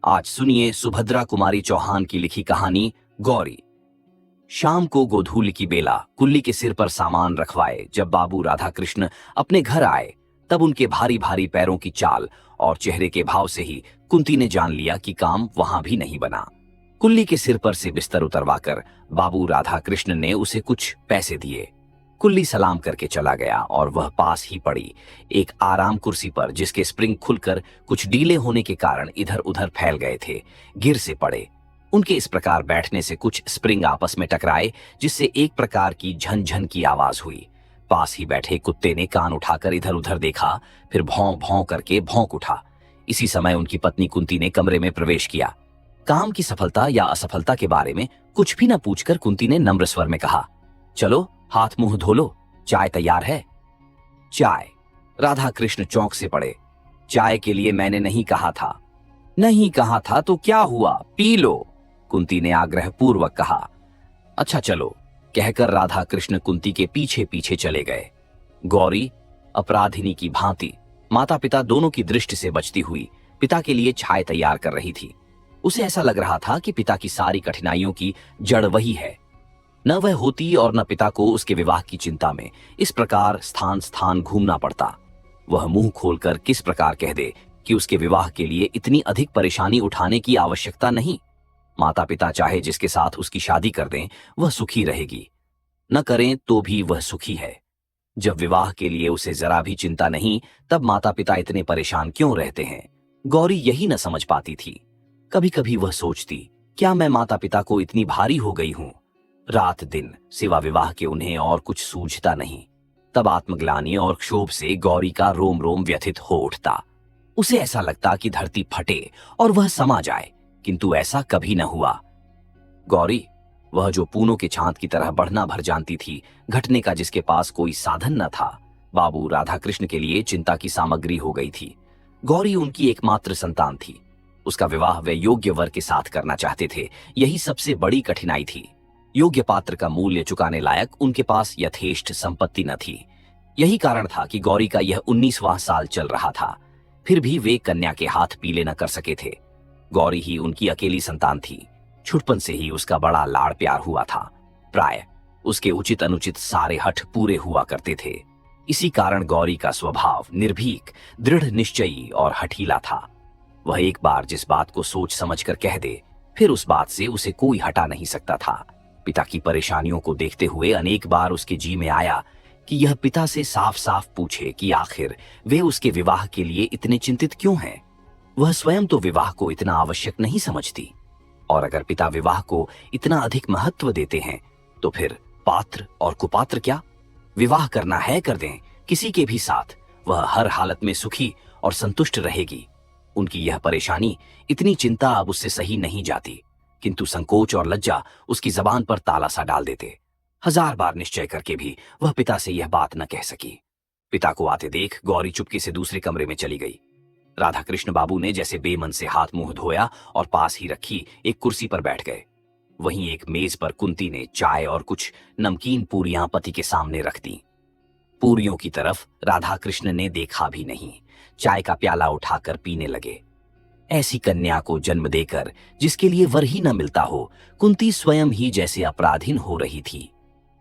आज सुनिए सुभद्रा कुमारी चौहान की लिखी कहानी गौरी। शाम को गोधूली की बेला कुल्ली के सिर पर सामान रखवाए जब बाबू राधा कृष्ण अपने घर आए, तब उनके भारी भारी पैरों की चाल और चेहरे के भाव से ही कुंती ने जान लिया कि काम वहां भी नहीं बना। कुल्ली के सिर पर से बिस्तर उतरवाकर बाबू राधा कृष्ण ने उसे कुछ पैसे दिए। कुल्ली सलाम करके चला गया और वह पास ही पड़ी एक आराम कुर्सी पर, जिसके स्प्रिंग खुलकर कुछ ढीले होने के कारण इधर उधर फैल गए थे, गिर से पड़े। उनके इस प्रकार बैठने से कुछ स्प्रिंग आपस में टकराए, जिससे एक प्रकार की झनझन की आवाज हुई। पास ही बैठे कुत्ते ने कान उठाकर इधर उधर देखा, फिर भौं भौं करके भौंक उठा। इसी समय उनकी पत्नी कुंती ने कमरे में प्रवेश किया। काम की सफलता या असफलता के बारे में कुछ भी न पूछकर कुंती ने नम्र स्वर में कहा, चलो हाथ मुंह धो लो, चाय तैयार है। चाय? राधा कृष्ण चौंक से पड़े। चाय के लिए मैंने नहीं कहा था। नहीं कहा था तो क्या हुआ, पी लो, कुंती ने आग्रह पूर्वक कहा। अच्छा चलो, कहकर राधा कृष्ण कुंती के पीछे पीछे चले गए। गौरी अपराधिनी की भांति माता पिता दोनों की दृष्टि से बचती हुई पिता के लिए चाय तैयार कर रही थी। उसे ऐसा लग रहा था कि पिता की सारी कठिनाइयों की जड़ वही है। न वह होती और न पिता को उसके विवाह की चिंता में इस प्रकार स्थान स्थान घूमना पड़ता। वह मुंह खोलकर किस प्रकार कह दे कि उसके विवाह के लिए इतनी अधिक परेशानी उठाने की आवश्यकता नहीं। माता पिता चाहे जिसके साथ उसकी शादी कर दें, वह सुखी रहेगी, न करें तो भी वह सुखी है। जब विवाह के लिए उसे जरा भी चिंता नहीं, तब माता पिता इतने परेशान क्यों रहते हैं? गौरी यही न समझ पाती थी। कभी कभी वह सोचती, क्या मैं माता पिता को इतनी भारी हो गई हूं? रात दिन सिवा विवाह के उन्हें और कुछ सूझता नहीं। तब आत्मग्लानि और क्षोभ से गौरी का रोम रोम व्यथित हो उठता। उसे ऐसा लगता कि धरती फटे और वह समा जाए, किंतु ऐसा कभी न हुआ। गौरी, वह जो पूनों के छांद की तरह बढ़ना भर जानती थी, घटने का जिसके पास कोई साधन न था, बाबू राधा कृष्ण के लिए चिंता की सामग्री हो गई थी। गौरी उनकी एकमात्र संतान थी। उसका विवाह वे योग्य वर के साथ करना चाहते थे, यही सबसे बड़ी कठिनाई थी। योग्य पात्र का मूल्य चुकाने लायक उनके पास यथेष्ट संपत्ति न थी। यही कारण था कि गौरी का यह 19वां साल चल रहा था, फिर भी वे कन्या के हाथ पीले न कर सके थे। गौरी ही उनकी अकेली संतान थी। छुटपन से ही उसका बड़ा लाड़ प्यार हुआ था। प्राय उसके उचित अनुचित सारे हठ पूरे हुआ करते थे। इसी कारण गौरी का स्वभाव निर्भीक, दृढ़ निश्चयी और हठीला था। वह एक बार जिस बात को सोच समझ कर कह दे, फिर उस बात से उसे कोई हटा नहीं सकता था। पिता की परेशानियों को देखते हुए अनेक बार उसके जी में आया कि यह पिता से साफ साफ पूछे कि आखिर वे उसके विवाह के लिए इतने चिंतित क्यों हैं। वह स्वयं तो विवाह को इतना आवश्यक नहीं समझती, और अगर पिता विवाह को इतना अधिक महत्व देते हैं, तो फिर पात्र और कुपात्र क्या? विवाह करना है कर दें, किसी के भी साथ, वह हर हालत में सुखी और संतुष्ट रहेगी। उनकी यह परेशानी, इतनी चिंता अब उससे सही नहीं जाती, किंतु संकोच और लज्जा उसकी जबान पर ताला सा डाल देते। 1000 बार निश्चय करके भी वह पिता से यह बात न कह सकी। पिता को आते देख गौरी चुपके से दूसरे कमरे में चली गई। राधा कृष्ण बाबू ने जैसे बेमन से हाथ मुंह धोया और पास ही रखी एक कुर्सी पर बैठ गए। वहीं एक मेज पर कुंती ने चाय और कुछ नमकीन पूरियां पति के सामने रख दी। पूरियों की तरफ राधा कृष्ण ने देखा भी नहीं, चाय का प्याला उठाकर पीने लगे। ऐसी कन्या को जन्म देकर जिसके लिए वर ही न मिलता हो, कुंती स्वयं ही जैसे अपराधीन हो रही थी।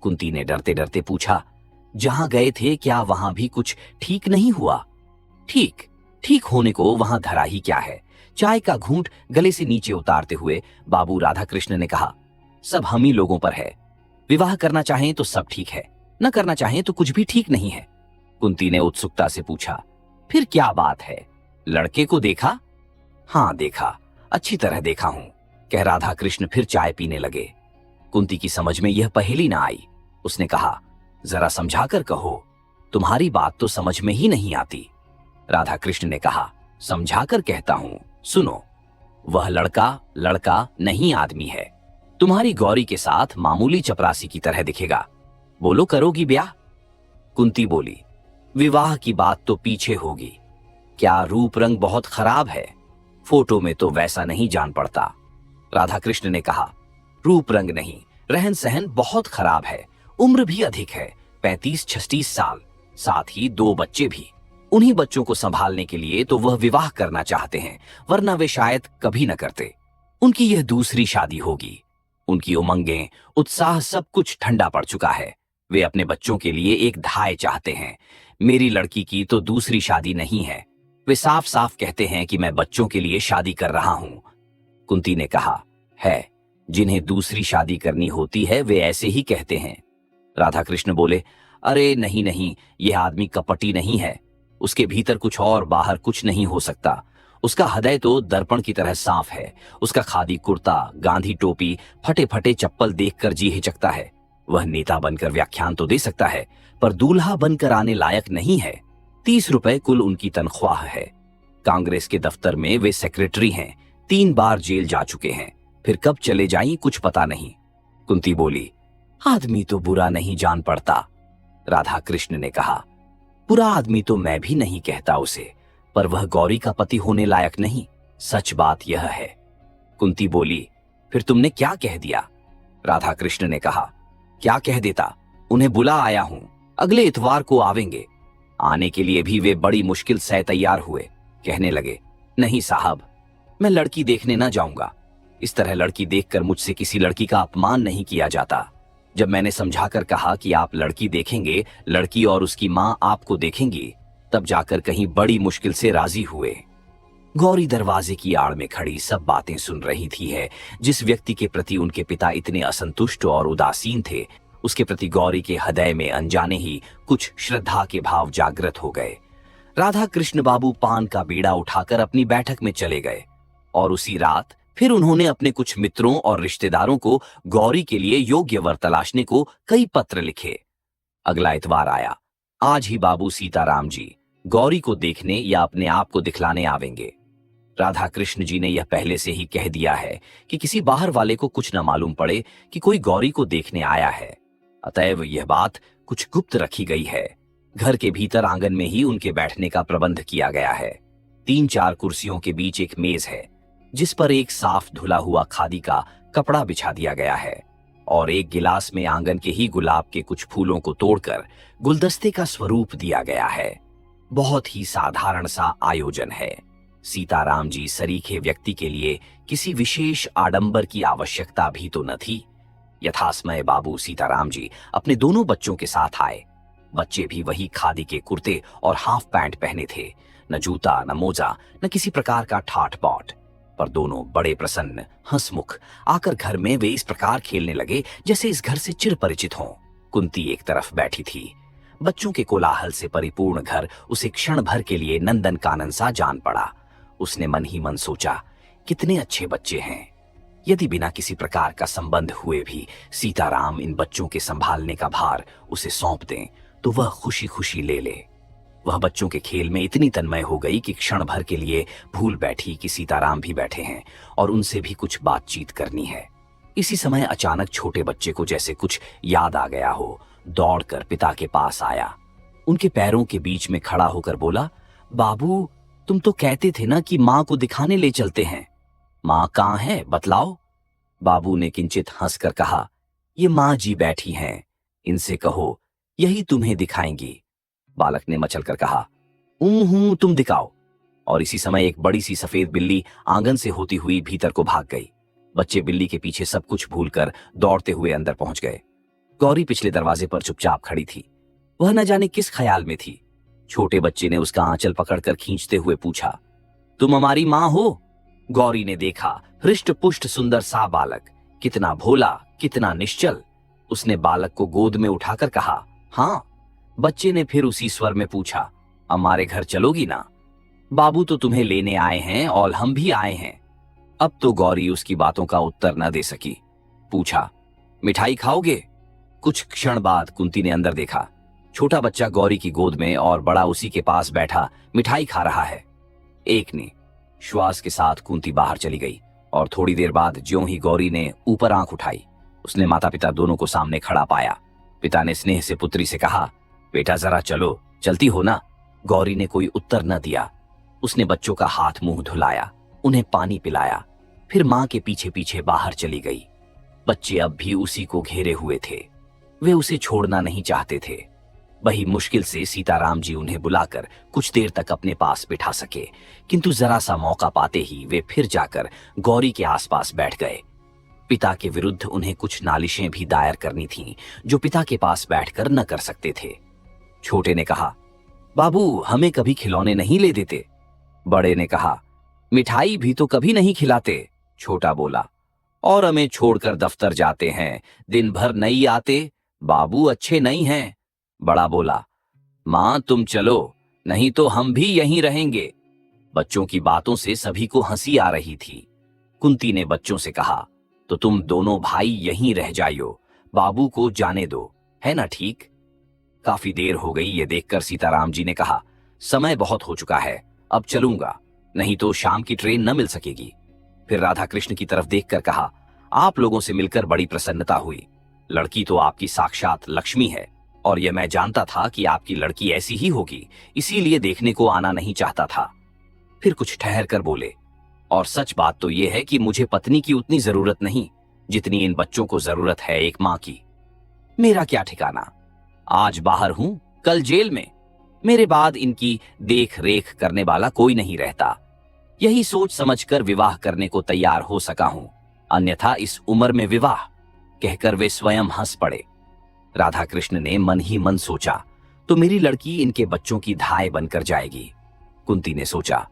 कुंती ने डरते डरते पूछा, जहां गए थे क्या वहां भी कुछ ठीक नहीं हुआ? ठीक होने को वहां धरा ही क्या है? चाय का घूंट गले से नीचे उतारते हुए बाबू राधा कृष्ण ने कहा, सब हम ही लोगों पर है। विवाह करना चाहें तो सब ठीक है, न करना चाहें तो कुछ भी ठीक नहीं है। कुंती ने उत्सुकता से पूछा, फिर क्या बात है? लड़के को देखा? हाँ देखा, अच्छी तरह देखा हूं, कह राधा कृष्ण फिर चाय पीने लगे। कुंती की समझ में यह पहेली ना आई। उसने कहा, जरा समझाकर कहो, तुम्हारी बात तो समझ में ही नहीं आती। राधा कृष्ण ने कहा, समझाकर कहता हूं, सुनो। वह लड़का नहीं आदमी है। तुम्हारी गौरी के साथ मामूली चपरासी की तरह दिखेगा। बोलो, करोगी ब्याह? कुंती बोली, विवाह की बात तो पीछे होगी। क्या रूप रंग बहुत खराब है? फोटो में तो वैसा नहीं जान पड़ता। राधा कृष्ण ने कहा, रूप रंग नहीं, रहन सहन बहुत खराब है। उम्र भी अधिक है, 35-36 साल, साथ ही 2 बच्चे भी। उन्हीं बच्चों को संभालने के लिए तो वह विवाह करना चाहते हैं, वरना वे शायद कभी न करते। उनकी यह दूसरी शादी होगी। उनकी उमंगें, उत्साह सब कुछ ठंडा पड़ चुका है। वे अपने बच्चों के लिए एक धाय चाहते हैं। मेरी लड़की की तो दूसरी शादी नहीं है। वे साफ साफ कहते हैं कि मैं बच्चों के लिए शादी कर रहा हूं। कुंती ने कहा, है, जिन्हें दूसरी शादी करनी होती है वे ऐसे ही कहते हैं। राधा कृष्ण बोले, अरे नहीं नहीं, यह आदमी कपटी नहीं है। उसके भीतर कुछ और बाहर कुछ नहीं हो सकता। उसका हृदय तो दर्पण की तरह साफ है। उसका खादी कुर्ता, गांधी टोपी, फटे फटे चप्पल देखकर जी हिचकता है। वह नेता बनकर व्याख्यान तो दे सकता है, पर दूल्हा बनकर आने लायक नहीं है। 30 रुपए कुल उनकी तनख्वाह है। कांग्रेस के दफ्तर में वे सेक्रेटरी हैं। 3 बार जेल जा चुके हैं। फिर कब चले जाएं कुछ पता नहीं। कुंती बोली, आदमी तो बुरा नहीं जान पड़ता। राधा कृष्ण ने कहा, बुरा आदमी तो मैं भी नहीं कहता उसे, पर वह गौरी का पति होने लायक नहीं। सच बात यह है। कुंती बोली, फिर तुमने क्या कह दिया? राधा कृष्ण ने कहा, क्या कह देता, उन्हें बुला आया हूं, अगले इतवार को आवेंगे। आने के लिए भी वे बड़ी मुश्किल से तैयार हुए। कहने लगे, नहीं साहब, मैं लड़की देखने ना जाऊंगा। इस तरह लड़की देखकर मुझसे किसी लड़की का अपमान नहीं किया जाता। जब मैंने समझाकर कहा कि आप लड़की देखेंगे, लड़की और उसकी मां आपको देखेंगी, तब जाकर कहीं बड़ी मुश्किल से राजी हुए। गौरी दरवाजे की आड़ में खड़ी सब बातें सुन रही थी है। जिस व्यक्ति के प्रति उनके पिता इतने असंतुष्ट और उदासीन थे, उसके प्रति गौरी के हृदय में अनजाने ही कुछ श्रद्धा के भाव जागृत हो गए। राधा कृष्ण बाबू पान का बीड़ा उठाकर अपनी बैठक में चले गए और उसी रात फिर उन्होंने अपने कुछ मित्रों और रिश्तेदारों को गौरी के लिए योग्य वर तलाशने को कई पत्र लिखे। अगला इतवार आया। आज ही बाबू सीताराम जी गौरी को देखने या अपने आप को दिखलाने आवेंगे। राधा कृष्ण जी ने यह पहले से ही कह दिया है कि किसी बाहर वाले को कुछ न मालूम पड़े कि कोई गौरी को देखने आया है। अतएव यह बात कुछ गुप्त रखी गई है। घर के भीतर आंगन में ही उनके बैठने का प्रबंध किया गया है। 3-4 कुर्सियों के बीच एक मेज है, जिस पर एक साफ धुला हुआ खादी का कपड़ा बिछा दिया गया है और एक गिलास में आंगन के ही गुलाब के कुछ फूलों को तोड़कर गुलदस्ते का स्वरूप दिया गया है। बहुत ही साधारण सा आयोजन है। सीताराम जी सरीखे व्यक्ति के लिए किसी विशेष आडंबर की आवश्यकता भी तो न थी। यथासमय बाबू सीताराम जी अपने दोनों बच्चों के साथ आए। बच्चे भी वही खादी के कुर्ते और हाफ पैंट पहने थे। न जूता, न मोजा, न किसी प्रकार का ठाट बाट, पर दोनों बड़े प्रसन्न, हंसमुख आकर घर में वे इस प्रकार खेलने लगे जैसे इस घर से चिर परिचित हों। कुंती एक तरफ बैठी थी। बच्चों के कोलाहल से परिपूर्ण घर उसे क्षण भर के लिए नंदन कानन सा जान पड़ा। उसने मन ही मन सोचा, कितने अच्छे बच्चे हैं। यदि बिना किसी प्रकार का संबंध हुए भी सीताराम इन बच्चों के संभालने का भार उसे सौंप दें तो वह खुशी खुशी ले ले। वह बच्चों के खेल में इतनी तन्मय हो गई कि क्षण भर के लिए भूल बैठी कि सीताराम भी बैठे हैं और उनसे भी कुछ बातचीत करनी है। इसी समय अचानक छोटे बच्चे को जैसे कुछ याद आ गया हो, दौड़कर पिता के पास आया। उनके पैरों के बीच में खड़ा होकर बोला, बाबू, तुम तो कहते थे ना कि माँ को दिखाने ले चलते हैं। माँ कहाँ है, बतलाओ। बाबू ने किंचित हंसकर कहा, ये माँ जी बैठी हैं, इनसे कहो यही तुम्हें दिखाएंगी। बालक ने मचलकर कहा, हूं तुम दिखाओ। और इसी समय एक बड़ी सी सफेद बिल्ली आंगन से होती हुई भीतर को भाग गई। बच्चे बिल्ली के पीछे सब कुछ भूलकर दौड़ते हुए अंदर पहुंच गए। गौरी पिछले दरवाजे पर चुपचाप खड़ी थी। वह न जाने किस ख्याल में थी। छोटे बच्चे ने उसका आंचल पकड़कर खींचते हुए पूछा, तुम हमारी माँ हो? गौरी ने देखा, हृष्ट पुष्ट सुंदर सा बालक, कितना भोला, कितना निश्चल। उसने बालक को गोद में उठाकर कहा, हाँ। बच्चे ने फिर उसी स्वर में पूछा, हमारे घर चलोगी ना? बाबू तो तुम्हें लेने आए हैं और हम भी आए हैं। अब तो गौरी उसकी बातों का उत्तर न दे सकी। पूछा, मिठाई खाओगे? कुछ क्षण बाद कुंती ने अंदर देखा। छोटा बच्चा गौरी की गोद में और बड़ा उसी के पास बैठा मिठाई खा रहा है। एक ने श्वास के साथ कुंती बाहर चली गई और थोड़ी देर बाद ज्यों ही गौरी ने ऊपर आंख उठाई, उसने माता पिता दोनों को सामने खड़ा पाया। पिता ने स्नेह से पुत्री से कहा, बेटा जरा चलो, चलती हो ना? गौरी ने कोई उत्तर न दिया। उसने बच्चों का हाथ मुंह धुलाया, उन्हें पानी पिलाया, फिर मां के पीछे पीछे बाहर चली गई। बच्चे अब भी उसी को घेरे हुए थे। वे उसे छोड़ना नहीं चाहते थे। वही मुश्किल से सीताराम जी उन्हें बुलाकर कुछ देर तक अपने पास बिठा सके, किंतु जरा सा मौका पाते ही वे फिर जाकर गौरी के आसपास बैठ गए। पिता के विरुद्ध उन्हें कुछ नालिशें भी दायर करनी थीं, जो पिता के पास बैठकर न कर सकते थे। छोटे ने कहा, बाबू हमें कभी खिलौने नहीं ले देते। बड़े ने कहा, मिठाई भी तो कभी नहीं खिलाते। छोटा बोला, और हमें छोड़कर दफ्तर जाते हैं, दिन भर नहीं आते, बाबू अच्छे नहीं हैं। बड़ा बोला, मां तुम चलो, नहीं तो हम भी यहीं रहेंगे। बच्चों की बातों से सभी को हंसी आ रही थी। कुंती ने बच्चों से कहा, तो तुम दोनों भाई यहीं रह जाइयो, बाबू को जाने दो, है ना ठीक? काफी देर हो गई ये देखकर सीताराम जी ने कहा, समय बहुत हो चुका है, अब चलूंगा, नहीं तो शाम की ट्रेन न मिल सकेगी। फिर राधा कृष्ण की तरफ देखकर कहा, आप लोगों से मिलकर बड़ी प्रसन्नता हुई। लड़की तो आपकी साक्षात लक्ष्मी है, और यह मैं जानता था कि आपकी लड़की ऐसी ही होगी, इसीलिए देखने को आना नहीं चाहता था। फिर कुछ ठहर कर बोले, और सच बात तो यह है कि मुझे पत्नी की उतनी जरूरत नहीं जितनी इन बच्चों को जरूरत है एक मां की। मेरा क्या ठिकाना, आज बाहर हूं, कल जेल में, मेरे बाद इनकी देख रेख करने वाला कोई नहीं रहता। यही सोच समझकर विवाह करने को तैयार हो सका हूं, अन्यथा इस उम्र में विवाह, कहकर वे स्वयं हंस पड़े। राधा कृष्ण ने मन ही मन सोचा, तो मेरी लड़की इनके बच्चों की धाय बनकर जाएगी। कुंती ने सोचा,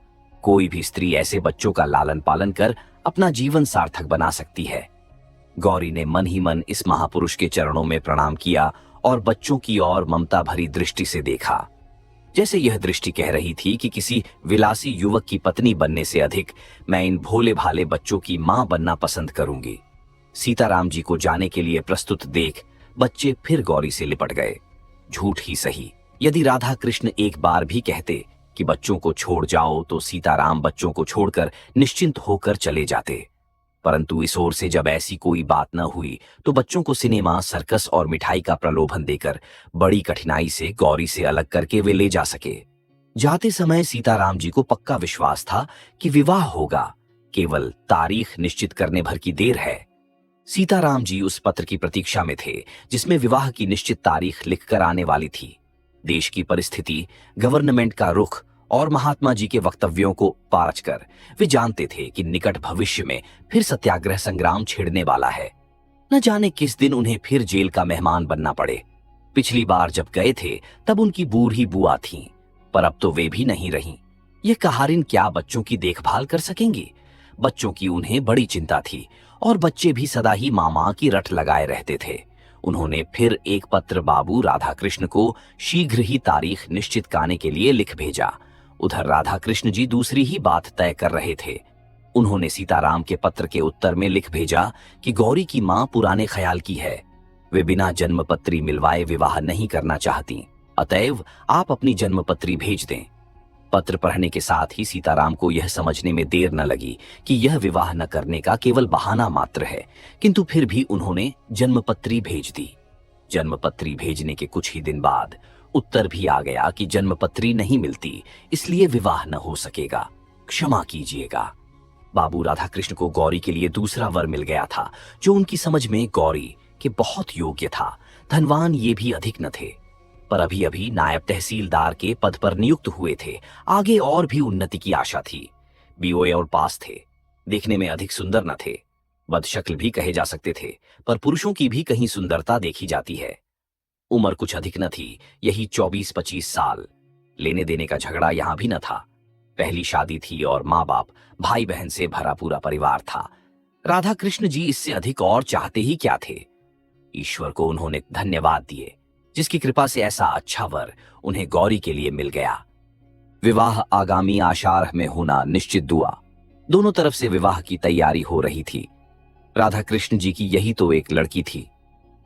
कोई भी स्त्री ऐसे बच्चों का लालन पालन कर अपना जीवन सार्थक बना सकती है। गौरी ने मन ही मन इस महापुरुष के चरणों में प्रणाम किया और बच्चों की ओर ममता भरी दृष्टि से देखा, जैसे यह दृष्टि कह रही थी कि किसी विलासी युवक की पत्नी बनने से अधिक मैं इन भोले भाले बच्चों की मां बनना पसंद करूंगी। सीताराम जी को जाने के लिए प्रस्तुत देख बच्चे फिर गौरी से लिपट गए। झूठ ही सही, यदि राधा कृष्ण एक बार भी कहते कि बच्चों को छोड़ जाओ, तो सीताराम बच्चों को छोड़कर निश्चिंत होकर चले जाते। परंतु इस ओर से जब ऐसी कोई बात न हुई, तो बच्चों को सिनेमा, सर्कस और मिठाई का प्रलोभन देकर बड़ी कठिनाई से गौरी से अलग करके वे ले जा सके। जाते समय सीताराम जी को पक्का विश्वास था कि विवाह होगा, केवल तारीख निश्चित करने भर की देर है। सीताराम जी उस पत्र की प्रतीक्षा में थे जिसमें विवाह की निश्चित तारीख लिखकर आने वाली थी। देश की परिस्थिति, गवर्नमेंट का रुख और महात्मा जी के वक्तव्यों को पारचकर वे जानते थे कि निकट भविष्य में फिर सत्याग्रह संग्राम छिड़ने वाला है। न जाने किस दिन उन्हें फिर जेल का मेहमान बनना पड़े। पिछली बार जब गए थे तब उनकी बूढ़ी बुआ थीं, पर अब तो वे भी नहीं रहीं। ये कहारिन क्या बच्चों की देखभाल कर सकेंगी? बच्चों की उन्हें बड़ी चिंता थी और बच्चे भी सदा ही मामा की रट लगाए रहते थे। उन्होंने फिर एक पत्र बाबू राधा कृष्ण को शीघ्र ही तारीख निश्चित करने के लिए लिख भेजा। उधर राधा कृष्ण जी दूसरी ही बात तय कर रहे थे। उन्होंने सीताराम के पत्र के उत्तर में लिख भेजा कि गौरी की मां पुराने ख्याल की है, वे बिना जन्मपत्री मिलवाए विवाह नहीं करना चाहती, अतएव आप अपनी जन्मपत्री भेज दें। पत्र पढ़ने के साथ ही सीताराम को यह समझने में देर न लगी कि यह विवाह न करने का केवल बहाना मात्र है, किंतु फिर भी उन्होंने जन्मपत्री भेज दी। जन्मपत्री भेजने के कुछ ही दिन बाद उत्तर भी आ गया कि जन्मपत्री नहीं मिलती, इसलिए विवाह न हो सकेगा, क्षमा कीजिएगा। बाबू राधा कृष्ण को गौरी के लिए दूसरा वर मिल गया था, जो उनकी समझ में गौरी के बहुत योग्य था। धनवान ये भी अधिक न थे, पर अभी अभी नायब तहसीलदार के पद पर नियुक्त हुए थे। आगे और भी उन्नति की आशा थी। बीओए और पास थे, देखने में अधिक सुंदर न थे, बदशक्ल भी कहे जा सकते थे, पर पुरुषों की भी कहीं सुंदरता देखी जाती है। उम्र कुछ अधिक न थी, यही 24-25 साल। लेने देने का झगड़ा यहां भी न था। पहली शादी थी और माँ बाप, भाई बहन से भरा पूरा परिवार था। राधा कृष्ण जी इससे अधिक और चाहते ही क्या थे। ईश्वर को उन्होंने धन्यवाद दिए, जिसकी कृपा से ऐसा अच्छा वर उन्हें गौरी के लिए मिल गया। विवाह आगामी आषाढ़ में होना निश्चित हुआ। दोनों तरफ से विवाह की तैयारी हो रही थी। राधा कृष्ण जी की यही तो एक लड़की थी।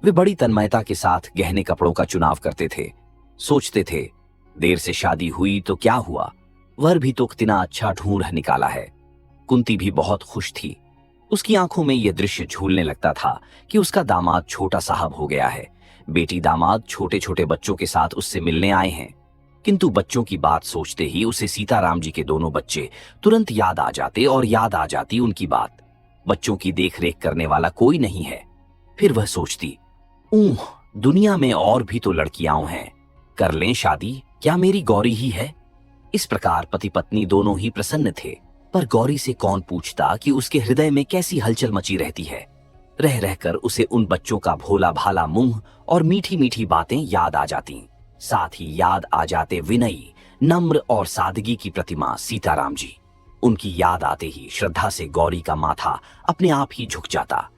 वे बड़ी तन्मयता के साथ गहने कपड़ों का चुनाव करते थे। सोचते थे, देर से शादी हुई तो क्या हुआ, वर भी तो कितना अच्छा ढूंढ निकाला है। कुंती भी बहुत खुश थी। उसकी आंखों में यह दृश्य झूलने लगता था कि उसका दामाद छोटा साहब हो गया है। बेटी दामाद छोटे छोटे बच्चों के साथ उससे मिलने आए हैं, किंतु बच्चों की बात सोचते ही उसे सीताराम जी के दोनों बच्चे तुरंत याद आ जाते और याद आ जाती उनकी बात। बच्चों की देखरेख करने वाला कोई नहीं है। फिर वह सोचती, दुनिया में और भी तो लड़कियां हैं, कर लें शादी, क्या मेरी गौरी ही है। इस प्रकार पति पत्नी दोनों ही प्रसन्न थे, पर गौरी से कौन पूछता कि उसके हृदय में कैसी हलचल मची रहती है। रह रहकर उसे उन बच्चों का भोला भाला मुंह और मीठी मीठी बातें याद आ जाती। साथ ही याद आ जाते विनयी, नम्र और सादगी की प्रतिमा सीताराम जी। उनकी याद आते ही श्रद्धा से गौरी का माथा अपने आप ही झुक जाता।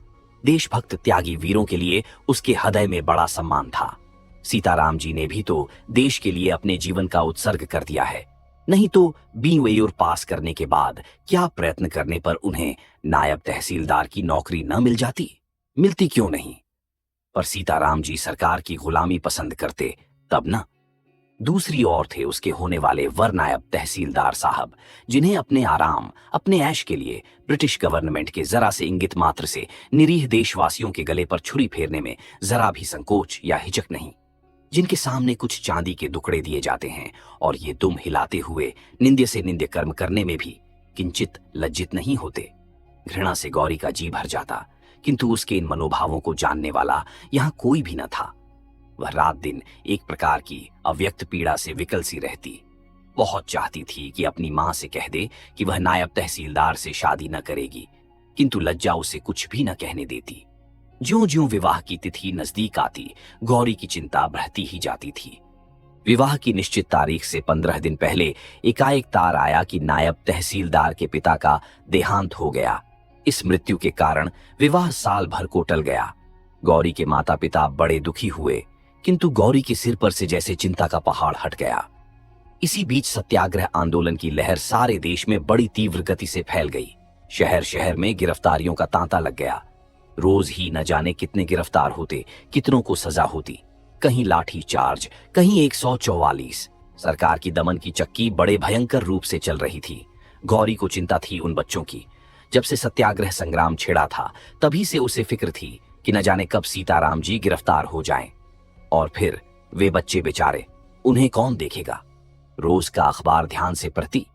देशभक्त त्यागी वीरों के लिए उसके हृदय में बड़ा सम्मान था। सीताराम जी ने भी तो देश के लिए अपने जीवन का उत्सर्ग कर दिया है, नहीं तो BA पास करने के बाद क्या प्रयत्न करने पर उन्हें नायब तहसीलदार की नौकरी न मिल जाती। मिलती क्यों नहीं, पर सीताराम जी सरकार की गुलामी पसंद करते तब ना। दूसरी ओर थे उसके होने वाले वर नायब तहसीलदार साहब, जिन्हें अपने आराम, अपने ऐश के लिए ब्रिटिश गवर्नमेंट के जरा से इंगित मात्र से निरीह देशवासियों के गले पर छुरी फेरने में जरा भी संकोच या हिचक नहीं, जिनके सामने कुछ चांदी के दुकड़े दिए जाते हैं और ये दुम हिलाते हुए निंद्य से निंद्य कर्म करने में भी किंचित लज्जित नहीं होते। घृणा से गौरी का जी भर जाता, किंतु उसके इन मनोभावों को जानने वाला यहाँ कोई भी न था। वह रात दिन एक प्रकार की अव्यक्त पीड़ा से विकल सी रहती। बहुत चाहती थी कि अपनी मां से कह दे कि वह नायब तहसीलदार से शादी न करेगी, किंतु लज्जा उसे कुछ भी न कहने देती। ज्यों-ज्यों विवाह की तिथि नजदीक आती, गौरी की चिंता बढ़ती ही जाती थी। विवाह की निश्चित तारीख से 15 दिन पहले एकाएक तार आया कि नायब तहसीलदार के पिता का देहांत हो गया। इस मृत्यु के कारण विवाह साल भर को टल गया। गौरी के माता पिता बड़े दुखी हुए, किंतु गौरी के सिर पर से जैसे चिंता का पहाड़ हट गया। इसी बीच सत्याग्रह आंदोलन की लहर सारे देश में बड़ी तीव्र गति से फैल गई। शहर शहर में गिरफ्तारियों का तांता लग गया। रोज ही न जाने कितने गिरफ्तार होते, कितनों को सजा होती। कहीं लाठी चार्ज, कहीं 144। सरकार की दमन की चक्की बड़े भयंकर रूप से चल रही थी। गौरी को चिंता थी उन बच्चों की। जब से सत्याग्रह संग्राम छिड़ा था, तभी से उसे फिक्र थी कि न जाने कब सीताराम जी गिरफ्तार हो जाएं। और फिर वे बच्चे बेचारे, उन्हें कौन देखेगा। रोज का अखबार ध्यान से पढ़ती,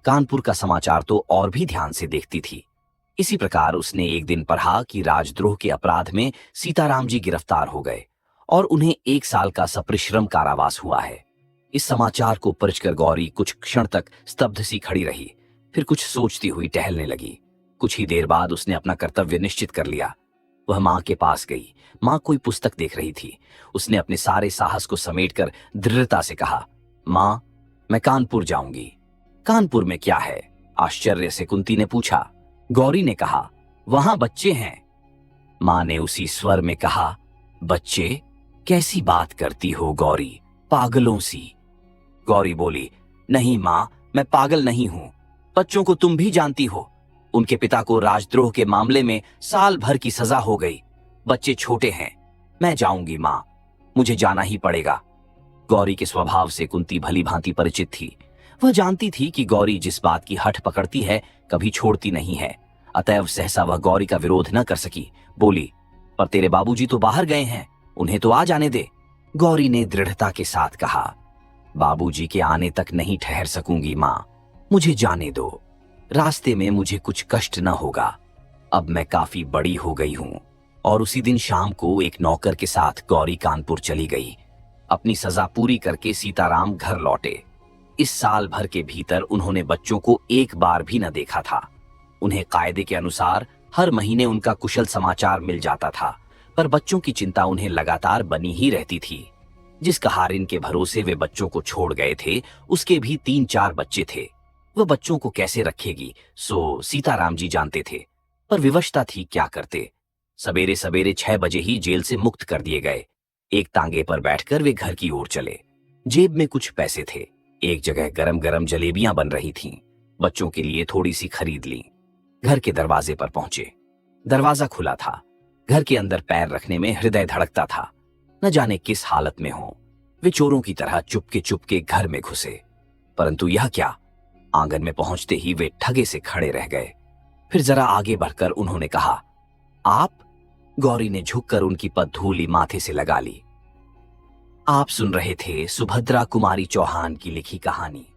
कानपुर का समाचार तो और भी ध्यान से देखती थी। इसी प्रकार उसने एक दिन पढ़ा कि राजद्रोह के अपराध में सीताराम जी गिरफ्तार हो गए और उन्हें 1 साल का सप्रिश्रम कारावास हुआ है। इस समाचार को पढ़कर गौरी कुछ क्षण तक स्तब्ध सी खड़ी रही, फिर कुछ सोचती हुई टहलने लगी। कुछ ही देर बाद उसने अपना कर्तव्य निश्चित कर लिया। वह मां के पास गई। मां कोई पुस्तक देख रही थी। उसने अपने सारे साहस को समेटकर दृढ़ता से कहा, मां, मैं कानपुर जाऊंगी। कानपुर में क्या है? आश्चर्य से कुंती ने पूछा। गौरी ने कहा, वहां बच्चे हैं। मां ने उसी स्वर में कहा, बच्चे? कैसी बात करती हो गौरी, पागलों सी। गौरी बोली, नहीं मां, मैं पागल नहीं हूं। बच्चों को तुम भी जानती हो। उनके पिता को राजद्रोह के मामले में साल भर की सजा हो गई। बच्चे छोटे हैं। मैं जाऊंगी मां, मुझे जाना ही पड़ेगा। गौरी के स्वभाव से कुंती भली भांति परिचित थी। वह जानती थी कि गौरी जिस बात की हठ पकड़ती है कभी छोड़ती नहीं है। अतएव सहसा वह गौरी का विरोध न कर सकी। बोली, पर तेरे बाबूजी तो बाहर गए हैं, उन्हें तो आ जाने दे। गौरी ने दृढ़ता के साथ कहा, बाबूजी के आने तक नहीं ठहर सकूंगी मां, मुझे जाने दो। रास्ते में मुझे कुछ कष्ट न होगा। अब मैं काफी बड़ी हो गई हूं। और उसी दिन शाम को एक नौकर के साथ गौरी कानपुर चली गई। अपनी सजा पूरी करके सीताराम घर लौटे। इस साल भर के भीतर उन्होंने बच्चों को एक बार भी न देखा था। उन्हें कायदे के अनुसार हर महीने उनका कुशल समाचार मिल जाता था, पर बच्चों की चिंता उन्हें लगातार बनी ही रहती थी। जिस कहारिन के भरोसे वे बच्चों को छोड़ गए थे, उसके भी 3-4 बच्चे थे। वह बच्चों को कैसे रखेगी, सो सीताराम जी जानते थे, पर विवशता थी क्या करते। सवेरे सवेरे 6 बजे ही जेल से मुक्त कर दिए गए। एक तांगे पर बैठकर वे घर की ओर चले। जेब में कुछ पैसे थे। एक जगह गरम गरम जलेबियां बन रही थीं। बच्चों के लिए थोड़ी सी खरीद ली। घर के दरवाजे पर पहुंचे। दरवाजा खुला था। घर के अंदर पैर रखने में हृदय धड़कता था। न जाने किस हालत में हो। वे चोरों की तरह चुपके चुपके घर में घुसे, परंतु यह क्या, आंगन में पहुंचते ही वे ठगे से खड़े रह गए। फिर जरा आगे बढ़कर उन्होंने कहा, आप? गौरी ने झुककर उनकी पद्धूली माथे से लगा ली। आप सुन रहे थे सुभद्रा कुमारी चौहान की लिखी कहानी